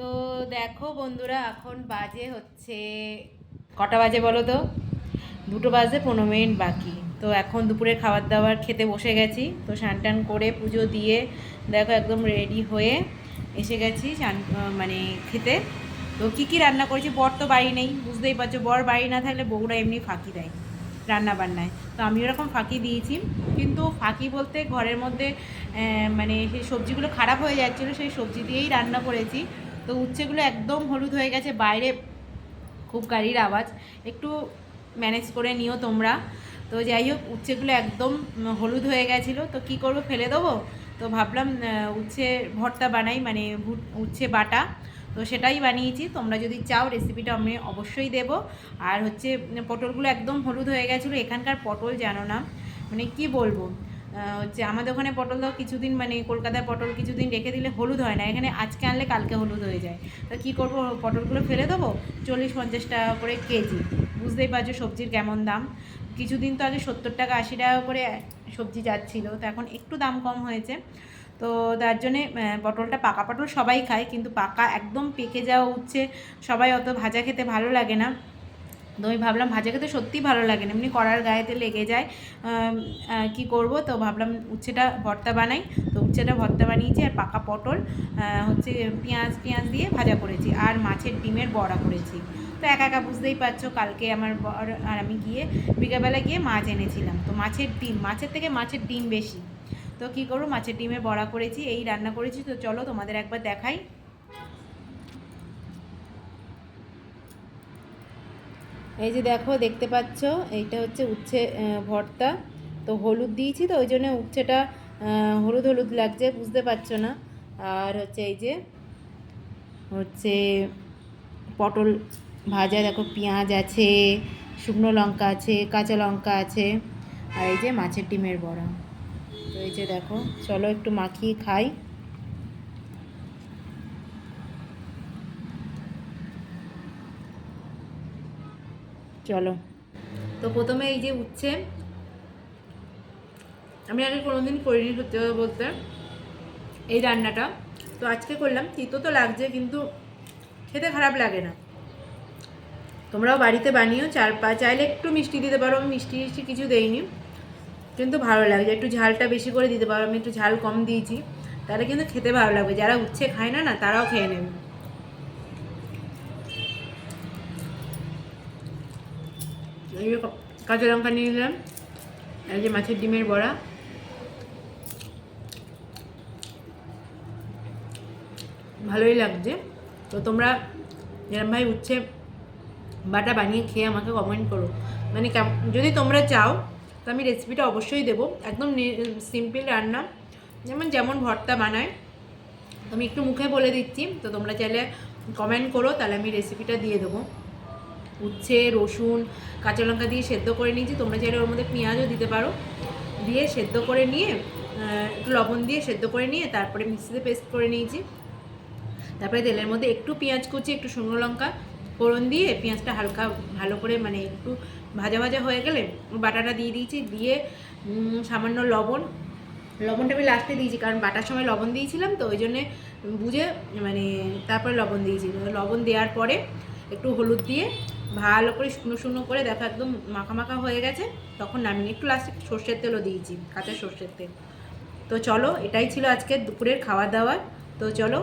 তো দেখো বন্ধুরা, এখন বাজে হচ্ছে কটা বাজে বলো তো? 2:15 বাকি। তো এখন দুপুরে খাবার দাবার খেতে বসে গেছি। তো স্নান টান করে পুজো দিয়ে দেখো একদম রেডি হয়ে এসে গেছি মানে খেতে। তো কী কী রান্না করেছি, বর তো বাড়ি নেই, বুঝতেই পারছো, বর বাড়ি না থাকলে বউরা এমনি ফাঁকি দেয় রান্না বান্নায়। তো আমি ওরকম ফাঁকি দিয়েছি, কিন্তু ফাঁকি বলতে ঘরের মধ্যে মানে সেই সবজিগুলো খারাপ হয়ে যাচ্ছিলো, সেই সবজি দিয়েই রান্না করেছি। তো উচ্ছেগুলো একদম হলুদ হয়ে গেছে, বাইরে খুব গাড়ির আওয়াজ, একটু ম্যানেজ করে নিও তোমরা। তো যাই হোক, উচ্ছেগুলো একদম হলুদ হয়ে গেছিলো। তো কি করব, ফেলে দেবো? তো ভাবলাম উচ্ছে ভর্তা বানাই, মানে উচ্ছে বাটা। তো সেটাই বানিয়েছি। তোমরা যদি চাও রেসিপিটা আমি অবশ্যই দেব। আর হচ্ছে পটলগুলো একদম হলুদ হয়ে গেছিলো। এখানকার পটল জানো না, মানে কি বলবো, হচ্ছে আমাদের ওখানে পটল দাও কিছুদিন, মানে কলকাতার পটল কিছুদিন রেখে দিলে হলুদ হয় না, এখানে আজকে আনলে কালকে হলুদ হয়ে যায়। তো কী করবো, পটলগুলো ফেলে দেবো। 40-50 টাকা করে কেজি, বুঝতেই পারছো সবজির কেমন দাম। কিছুদিন তো আগে 70 টাকা 80 টাকা করে সবজি যাচ্ছিল, তো এখন একটু দাম কম হয়েছে। তো তার জন্যে পটলটা, পাকা পটল সবাই খায়, কিন্তু পাকা একদম পেকে যাওয়া উচ্ছে সবাই অত ভাজা খেতে ভালো লাগে না। তো আমি ভাবলাম ভাজা খেতে সত্যিই ভালো লাগে না, এমনি কড়ার গায়েতে লেগে যায়। কি করব, তো ভাবলাম উচ্ছেটা ভর্তা বানাই। তো উচ্ছেটা ভর্তা বানিয়েছি, আর পাকা পটল হচ্ছে পেঁয়াজ দিয়ে ভাজা করেছি, আর মাছের ডিমের বড়া করেছি। তো একা একা বুঝতেই পারছো, কালকে আমার বর আর আমি গিয়ে বিকেলবেলা গিয়ে মাছ এনেছিলাম। তো মাছের থেকে মাছের ডিম বেশি। তো কী করবো, মাছের ডিমের বড়া করেছি, এই রান্না করেছি। তো চলো তোমাদের একবার দেখাই। এই যে দেখো, দেখতে পাচ্ছ, এইটা হচ্ছে উচ্ছে ভর্তা। তো হলুদ দিয়েছি, তো ওই জন্য উচ্ছেটা হলুদ হলুদ লাগছে, বুঝতে পারছো না। আর হচ্ছে এই যে হচ্ছে পটল ভাজা, দেখো পেঁয়াজ আছে, শুকনো লঙ্কা আছে, কাঁচা লঙ্কা আছে, আর এই যে মাছের ডিমের বড়া। তো এই যে দেখো, চলো একটু মাখিয়ে খাই। চলো। তো প্রথমে এই যে উচ্ছে, আমি আগে কোনোদিন করিনি সত্যি কথা বলতে এই রান্নাটা। তো আজকে করলাম, তিতো তো লাগছে, কিন্তু খেতে খারাপ লাগে না। তোমরাও বাড়িতে বানিও, চাইলে একটু মিষ্টি দিতে পারো, আমি মিষ্টি কিছু দেইনি, কিন্তু ভালো লাগছে। একটু ঝালটা বেশি করে দিতে পারো, আমি একটু ঝাল কম দিয়েছি, তাহলে কিন্তু খেতে ভালো লাগবে। যারা উচ্ছে খায় না, তারাও খেয়ে নেবে। এই যে কাঁচা লঙ্কা নিয়ে নিলাম, এই যে মাছের ডিমের বড়া, ভালোই লাগছে। তো তোমরা যেরকম ভাই উচ্ছে বাটা বানিয়ে খেয়ে আমাকে কমেন্ট করো, মানে যদি তোমরা চাও তো আমি রেসিপিটা অবশ্যই দেবো। একদম সিম্পল রান্না, যেমন ভর্তা বানায়, তো আমি একটু মুখে বলে দিচ্ছি। তো তোমরা চাইলে কমেন্ট করো, তাহলে আমি রেসিপিটা দিয়ে দেবো। উচ্ছে, রসুন, কাঁচা লঙ্কা দিয়ে সেদ্ধ করে নিয়েছি, তোমরা চাইলে ওর মধ্যে পেঁয়াজও দিতে পারো, দিয়ে সেদ্ধ করে নিয়ে একটু লবণ দিয়ে সেদ্ধ করে নিয়ে তারপরে মিক্সিতে পেস্ট করে নিয়েছি। তারপরে তেলের মধ্যে একটু পেঁয়াজ কুচি, একটু শুকনো লঙ্কা ফোড়ন দিয়ে পেঁয়াজটা হালকা ভালো করে, মানে একটু ভাজা ভাজা হয়ে গেলে বাটাটা দিয়ে দিয়েছি, দিয়ে সামান্য লবণটা আমি লাস্টে দিয়েছি, কারণ বাটার সময় লবণ দিয়েছিলাম, তো ওই জন্যে বুঝে, মানে তারপরে লবণ দিয়েছি। লবণ দেওয়ার পরে একটু হলুদ দিয়ে ভালো করে শুকনো শুকনো করে দেখো একদম মাখা মাখা হয়ে গেছে, তখন নামিয়ে একটু লাস্টে সর্ষের তেলও দিয়েছি, কাঁচা সর্ষের তেল। তো চলো, এটাই ছিল আজকে দুপুরের খাওয়া দাওয়া। তো চলো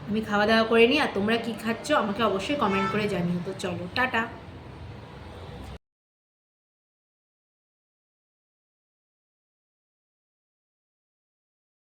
আমি খাওয়া দাওয়া করে নিই, আর তোমরা কী খাচ্ছ আমাকে অবশ্যই কমেন্ট করে জানিও। তো চলো, টাটা।